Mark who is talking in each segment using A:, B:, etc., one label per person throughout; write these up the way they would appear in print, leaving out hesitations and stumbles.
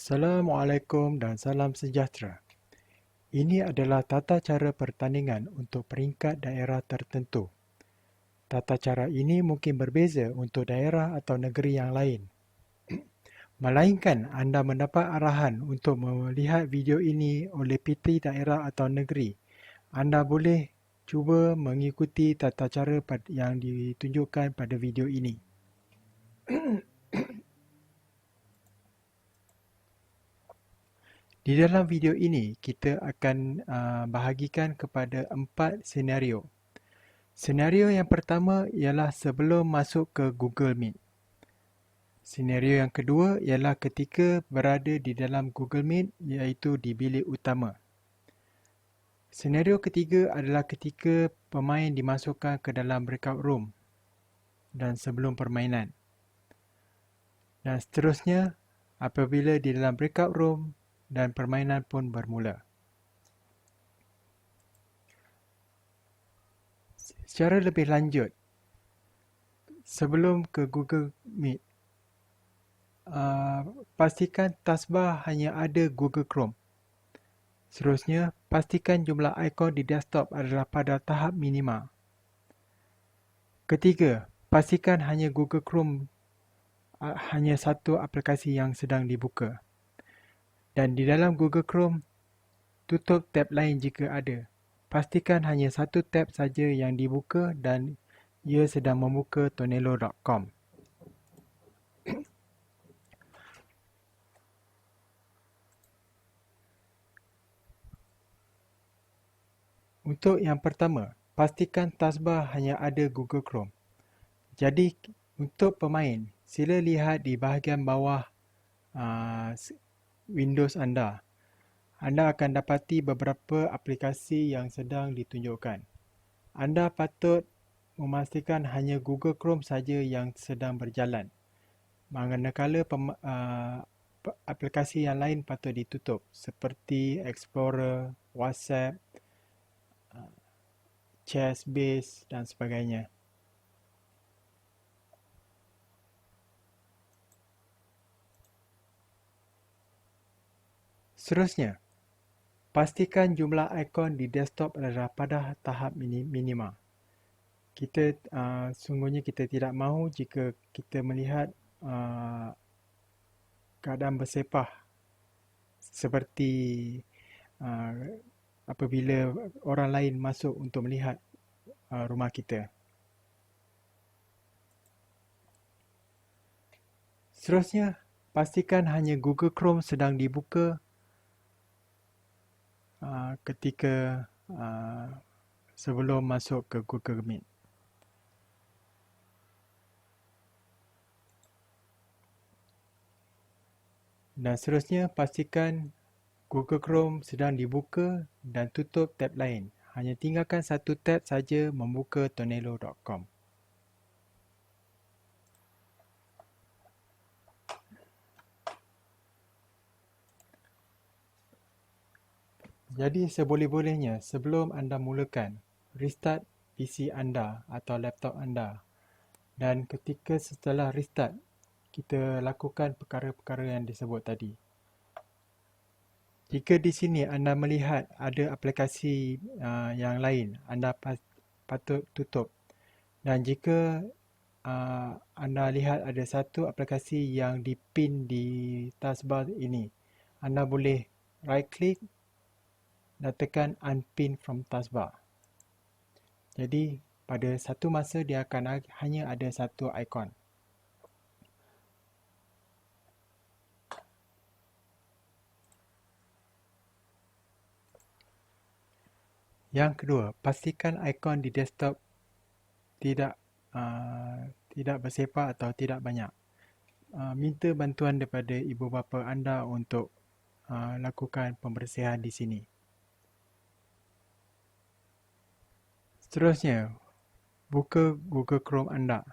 A: Assalamualaikum dan salam sejahtera. Ini adalah tata cara pertandingan untuk peringkat daerah tertentu. Tata cara ini mungkin berbeza untuk daerah atau negeri yang lain. Melainkan anda mendapat arahan untuk melihat video ini oleh PT daerah atau negeri. Anda boleh cuba mengikuti tata cara yang ditunjukkan pada video ini. Di dalam video ini, kita akan bahagikan kepada 4 senario. Senario yang pertama ialah sebelum masuk ke Google Meet. Senario yang kedua ialah ketika berada di dalam Google Meet, iaitu di bilik utama. Senario ketiga adalah ketika pemain dimasukkan ke dalam breakout room dan sebelum permainan. Dan seterusnya, apabila di dalam breakout room dan permainan pun bermula. Secara lebih lanjut, sebelum ke Google Meet, pastikan taskbar hanya ada Google Chrome. Seterusnya, pastikan jumlah ikon di desktop adalah pada tahap minima. Ketiga, pastikan hanya Google Chrome hanya satu aplikasi yang sedang dibuka. Dan di dalam Google Chrome, tutup tab lain jika ada. Pastikan hanya satu tab saja yang dibuka dan ia sedang membuka tonelo.com. Untuk yang pertama, pastikan taskbar hanya ada Google Chrome. Jadi, untuk pemain, sila lihat di bahagian bawah Windows anda. Anda akan dapati beberapa aplikasi yang sedang ditunjukkan. Anda patut memastikan hanya Google Chrome saja yang sedang berjalan. Manakala aplikasi yang lain patut ditutup seperti Explorer, WhatsApp, Chessbase dan sebagainya. Seterusnya, pastikan jumlah ikon di desktop adalah pada tahap minima. Sungguhnya kita tidak mahu jika kita melihat keadaan bersepah seperti apabila orang lain masuk untuk melihat rumah kita. Seterusnya, pastikan hanya Google Chrome sedang dibuka ketika sebelum masuk ke Google Meet. Dan seterusnya, pastikan Google Chrome sedang dibuka dan tutup tab lain. Hanya tinggalkan satu tab saja membuka tonelo.com. Jadi seboleh-bolehnya sebelum anda mulakan, restart PC anda atau laptop anda. Dan ketika setelah restart, kita lakukan perkara-perkara yang disebut tadi. Jika di sini anda melihat ada aplikasi yang lain, anda patut tutup. Dan jika anda lihat ada satu aplikasi yang dipin di taskbar ini, anda boleh right click dan tekan unpin from taskbar. Jadi pada satu masa dia akan hanya ada satu ikon. Yang kedua, pastikan ikon di desktop tidak bersepah atau tidak banyak. Minta bantuan daripada ibu bapa anda untuk lakukan pembersihan di sini. Seterusnya, buka Google Chrome anda.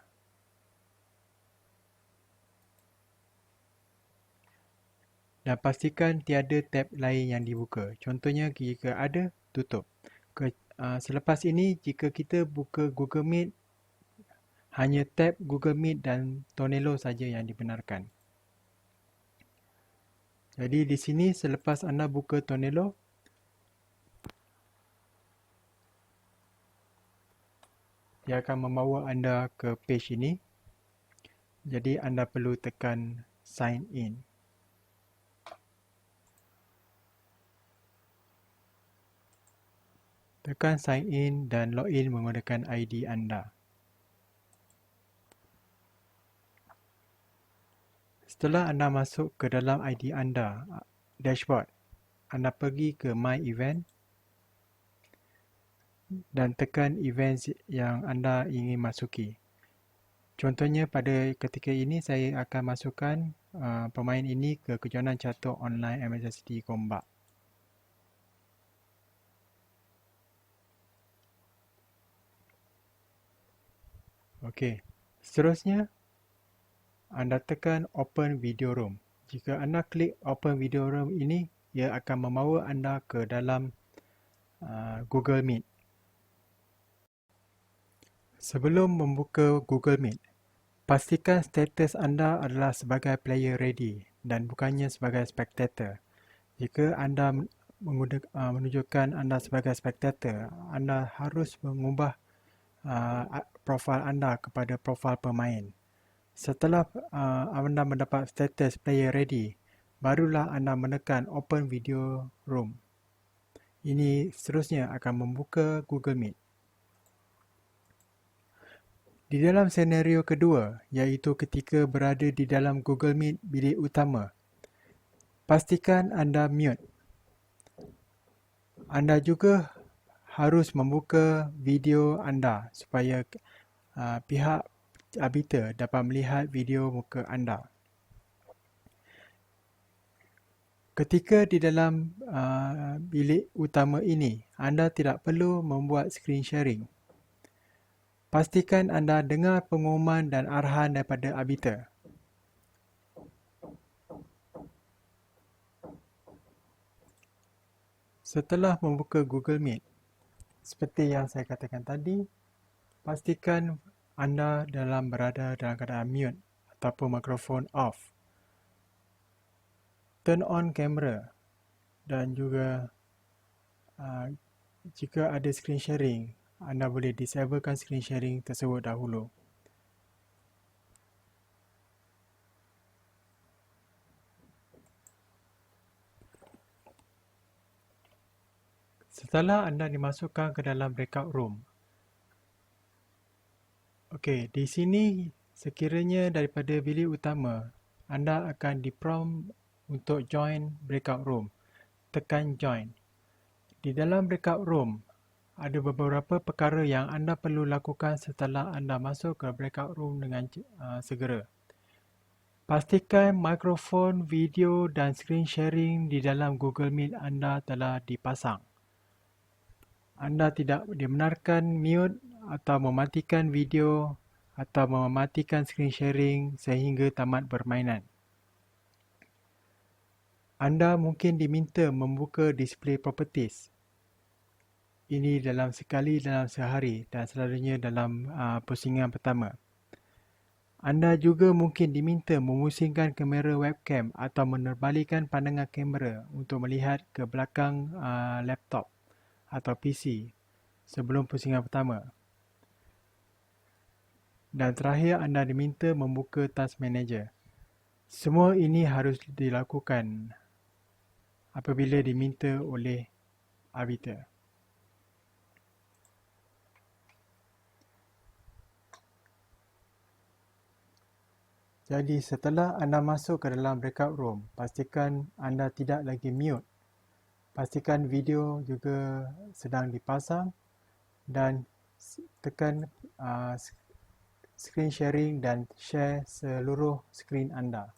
A: Dan pastikan tiada tab lain yang dibuka. Contohnya, jika ada, tutup. Selepas ini, jika kita buka Google Meet, hanya tab Google Meet dan Tonelo saja yang dibenarkan. Jadi di sini selepas anda buka Tonelo, dia akan membawa anda ke page ini. Jadi anda perlu tekan sign in. Tekan sign in dan login menggunakan ID anda. Setelah anda masuk ke dalam ID anda, dashboard, anda pergi ke My Event dan tekan events yang anda ingin masuki. Contohnya pada ketika ini saya akan masukkan pemain ini ke kejohanan catur online MSSD Gombak. Okey, seterusnya anda tekan Open Video Room. Jika anda klik Open Video Room ini, ia akan membawa anda ke dalam Google Meet. Sebelum membuka Google Meet, pastikan status anda adalah sebagai player ready dan bukannya sebagai spectator. Jika anda menunjukkan anda sebagai spectator, anda harus mengubah profil anda kepada profil pemain. Setelah anda mendapat status player ready, barulah anda menekan Open Video Room. Ini seterusnya akan membuka Google Meet. Di dalam senario kedua, iaitu ketika berada di dalam Google Meet bilik utama, pastikan anda mute. Anda juga harus membuka video anda supaya pihak arbiter dapat melihat video muka anda. Ketika di dalam bilik utama ini, anda tidak perlu membuat screen sharing. Pastikan anda dengar pengumuman dan arahan daripada arbiter. Setelah membuka Google Meet, seperti yang saya katakan tadi, pastikan anda berada dalam keadaan mute ataupun mikrofon off. Turn on kamera dan juga jika ada screen sharing, anda boleh disablekan screen sharing tersebut dahulu. Setelah anda dimasukkan ke dalam breakout room, okey, di sini sekiranya daripada bilik utama, anda akan diprompt untuk join breakout room. Tekan join. Di dalam breakout room, ada beberapa perkara yang anda perlu lakukan setelah anda masuk ke breakout room dengan segera. Pastikan mikrofon, video dan screen sharing di dalam Google Meet anda telah dipasang. Anda tidak dibenarkan mute atau mematikan video atau mematikan screen sharing sehingga tamat permainan. Anda mungkin diminta membuka display properties. Ini sekali dalam sehari dan selalunya dalam pusingan pertama. Anda juga mungkin diminta memusingkan kamera webcam atau menerbalikan pandangan kamera untuk melihat ke belakang laptop atau PC sebelum pusingan pertama. Dan terakhir, anda diminta membuka Task Manager. Semua ini harus dilakukan apabila diminta oleh arbiter. Jadi setelah anda masuk ke dalam breakout room, pastikan anda tidak lagi mute. Pastikan video juga sedang dipasang dan tekan screen sharing dan share seluruh skrin anda.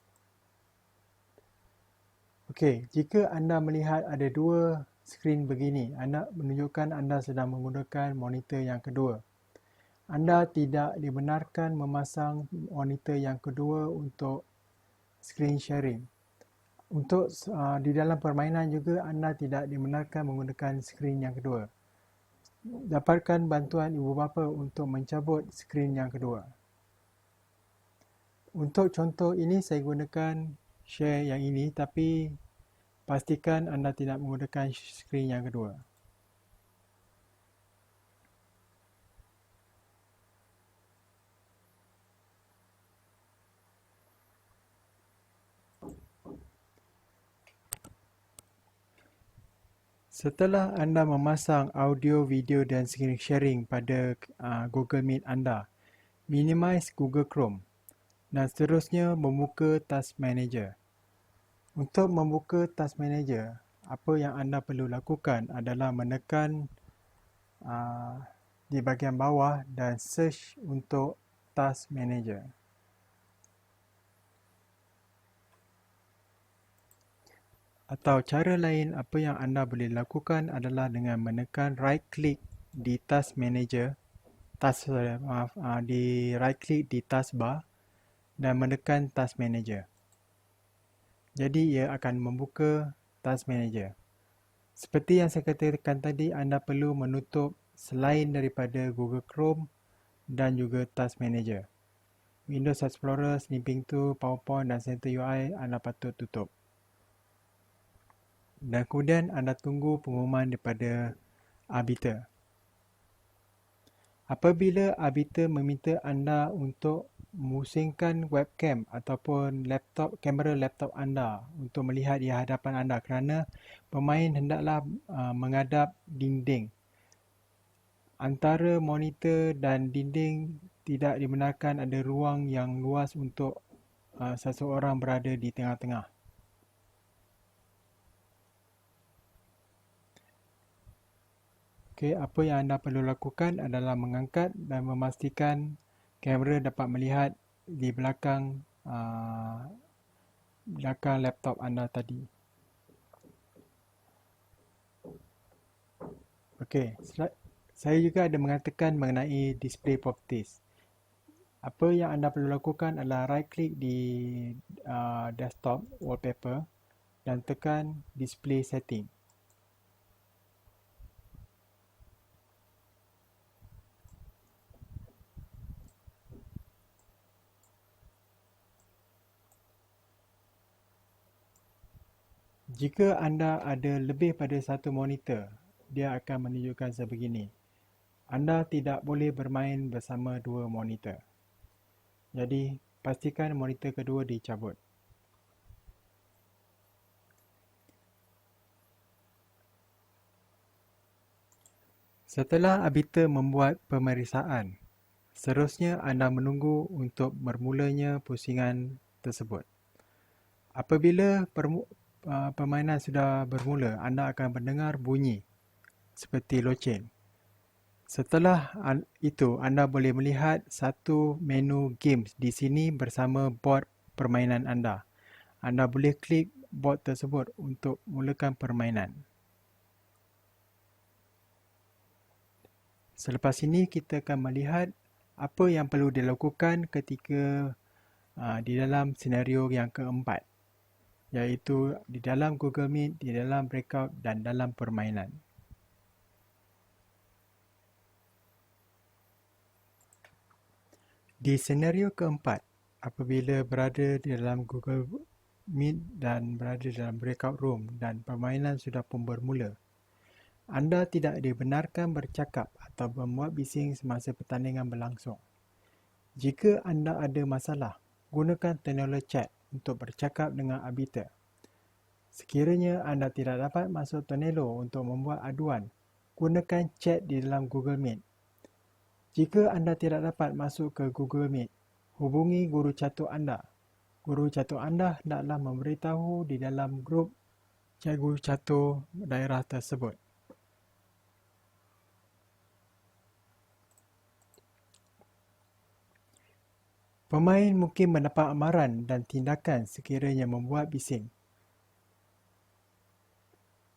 A: Okey, jika anda melihat ada dua skrin begini, anda menunjukkan anda sedang menggunakan monitor yang kedua. Anda tidak dibenarkan memasang monitor yang kedua untuk screen sharing. Untuk di dalam permainan juga anda tidak dibenarkan menggunakan skrin yang kedua. Dapatkan bantuan ibu bapa untuk mencabut skrin yang kedua. Untuk contoh ini saya gunakan share yang ini, tapi pastikan anda tidak menggunakan skrin yang kedua. Setelah anda memasang audio, video dan screen sharing pada Google Meet anda, minimize Google Chrome dan seterusnya membuka Task Manager. Untuk membuka Task Manager, apa yang anda perlu lakukan adalah menekan di bahagian bawah dan search untuk Task Manager. Atau cara lain apa yang anda boleh lakukan adalah dengan menekan right click di Task Manager, di right click di taskbar dan menekan Task Manager. Jadi ia akan membuka Task Manager. Seperti yang saya katakan tadi, anda perlu menutup selain daripada Google Chrome dan juga Task Manager. Windows Explorer, Snipping Tool, PowerPoint dan Center UI anda patut tutup. Dan kemudian anda tunggu pengumuman daripada arbiter. Apabila arbiter meminta anda untuk memusingkan webcam ataupun kamera laptop anda untuk melihat di hadapan anda kerana pemain hendaklah menghadap dinding. Antara monitor dan dinding tidak dibenarkan ada ruang yang luas untuk seseorang berada di tengah-tengah. Okey, apa yang anda perlu lakukan adalah mengangkat dan memastikan kamera dapat melihat di belakang laptop anda tadi. Okey, saya juga ada mengatakan mengenai display properties. Apa yang anda perlu lakukan adalah right click di desktop wallpaper dan tekan display setting. Jika anda ada lebih pada satu monitor, dia akan menunjukkan sebegini. Anda tidak boleh bermain bersama dua monitor. Jadi, pastikan monitor kedua dicabut. Setelah arbiter membuat pemeriksaan, seterusnya anda menunggu untuk bermulanya pusingan tersebut. Apabila permainan sudah bermula, anda akan mendengar bunyi seperti loceng. Setelah itu, anda boleh melihat satu menu games di sini bersama bot permainan anda. Anda boleh klik bot tersebut untuk mulakan permainan. Selepas ini, kita akan melihat apa yang perlu dilakukan ketika di dalam senario yang keempat, iaitu di dalam Google Meet, di dalam breakout dan dalam permainan. Di senario keempat, apabila berada di dalam Google Meet dan berada dalam breakout room dan permainan sudah pun bermula, anda tidak dibenarkan bercakap atau membuat bising semasa pertandingan berlangsung. Jika anda ada masalah, gunakan teknologi chat untuk bercakap dengan arbiter. Sekiranya anda tidak dapat masuk Tonelo untuk membuat aduan, gunakan chat di dalam Google Meet. Jika anda tidak dapat masuk ke Google Meet, hubungi guru catur anda. Guru catur anda hendaklah memberitahu di dalam grup cikgu catur daerah tersebut. Pemain mungkin mendapat amaran dan tindakan sekiranya membuat bising.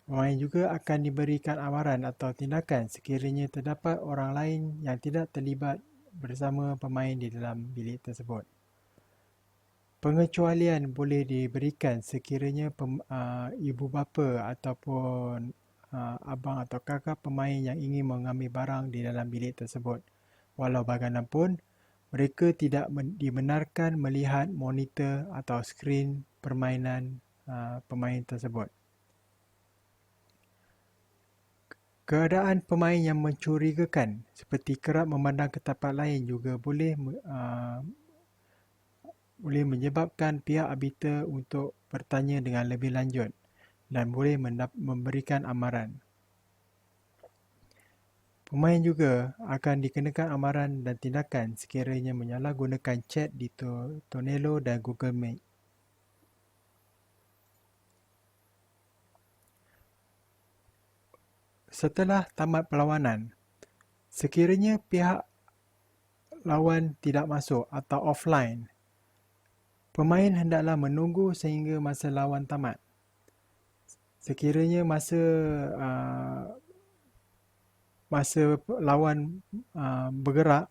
A: Pemain juga akan diberikan amaran atau tindakan sekiranya terdapat orang lain yang tidak terlibat bersama pemain di dalam bilik tersebut. Pengecualian boleh diberikan sekiranya ibu bapa ataupun abang atau kakak pemain yang ingin mengambil barang di dalam bilik tersebut. Walau bagaimanapun, mereka tidak dibenarkan melihat monitor atau skrin permainan pemain tersebut. Keadaan pemain yang mencurigakan seperti kerap memandang ke tempat lain juga boleh menyebabkan pihak arbiter untuk bertanya dengan lebih lanjut dan boleh memberikan amaran. Pemain juga akan dikenakan amaran dan tindakan sekiranya menyalahgunakan chat di Tonelo dan Google Meet. Setelah tamat perlawanan, sekiranya pihak lawan tidak masuk atau offline, pemain hendaklah menunggu sehingga masa lawan tamat. Sekiranya masa lawan bergerak,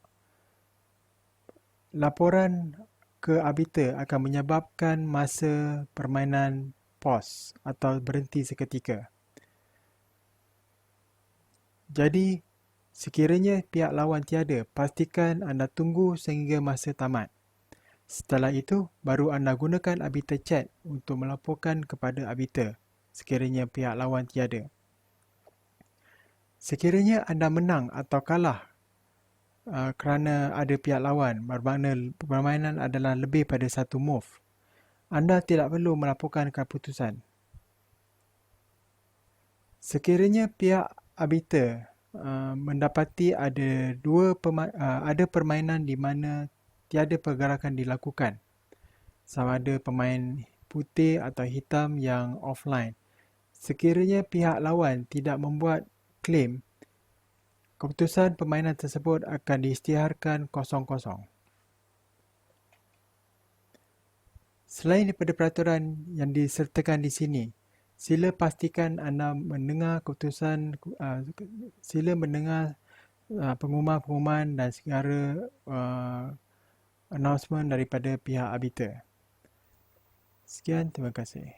A: laporan ke arbiter akan menyebabkan masa permainan pause atau berhenti seketika. Jadi, sekiranya pihak lawan tiada, pastikan anda tunggu sehingga masa tamat. Setelah itu, baru anda gunakan arbiter chat untuk melaporkan kepada arbiter sekiranya pihak lawan tiada. Sekiranya anda menang atau kalah kerana ada pihak lawan, bermakna permainan adalah lebih pada satu move, anda tidak perlu melaporkan keputusan. Sekiranya pihak arbiter mendapati ada permainan di mana tiada pergerakan dilakukan, sama ada pemain putih atau hitam yang offline. Sekiranya pihak lawan tidak membuat claim, keputusan permainan tersebut akan diisytiharkan kosong-kosong. Selain daripada peraturan yang disertakan di sini, sila pastikan anda mendengar pengumuman-pengumuman dan segala announcement daripada pihak arbiter. Sekian, terima kasih.